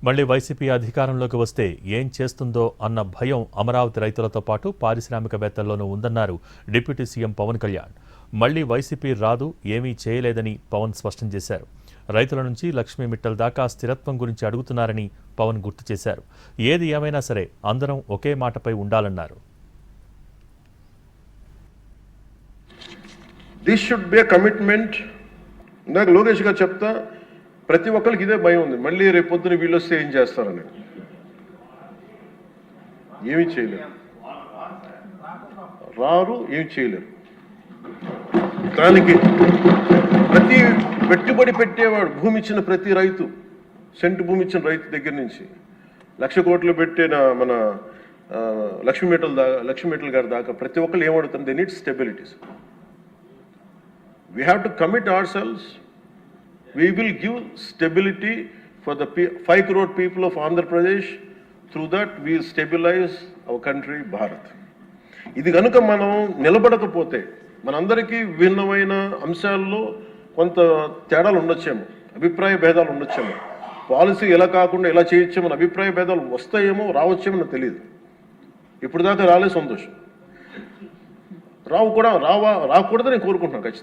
మళ్లీ వైసీపీ అధికారంలోకి వస్తే ఏం చేస్తుందో అన్న భయం అమరావతి రైతులతో పాటు పారిశ్రామికవేత్తల్లోనూ ఉందన్నారు డిప్యూటీ సీఎం పవన్ కళ్యాణ్. మళ్లీ వైసీపీ రాదు, ఏమీ చేయలేదని పవన్ స్పష్టం చేశారు. రైతుల నుంచి లక్ష్మీ మిట్టల్ దాకా స్థిరత్వం గురించి అడుగుతున్నారని పవన్ గుర్తు చేశారు. ఏది ఏమైనా సరే అందరం ఒకే మాటపై ఉండాలన్నారు. This should be a commitment. ఇందాక లోకేష్ గారు చెప్తా, ప్రతి ఒక్కరికి ఇదే భయం ఉంది, మళ్ళీ రేపు పొద్దున వీళ్ళు వస్తే ఏం చేస్తారని. ఏమీ చేయలేరు, రారు, ఏమి చేయలేరు. దానికి ప్రతి పెట్టుబడి పెట్టేవాడు, భూమి ఇచ్చిన ప్రతి రైతు, సెంటు భూమి ఇచ్చిన రైతు దగ్గర నుంచి 1,00,000 కోట్లు పెట్టిన మన లక్ష్మీ మిట్టల్ గారి దాకా ప్రతి ఒక్కరు ఏమడుతుంది, they need stabilities. We have to commit ourselves. We will give stability for the 5 crore people of Andhra Pradesh. Through that, we will stabilize our country, Bharat. ఇది కనుక మనం నిలబడకపోతే మనందరికీ భిన్నమైన అంశాల్లో కొంత తేడాలు ఉండొచ్చేమో, అభిప్రాయ భేదాలు ఉండొచ్చేమో, పాలసీ ఎలా కాకుండా ఎలా చేయొచ్చేమో అభిప్రాయ భేదాలు వస్తాయేమో, రావచ్చేమో నాకు తెలియదు. ఇప్పుడు దాకా రాలే, సంతోషం. రాకూడదని నేను కోరుకుంటున్నాను ఖచ్చితంగా.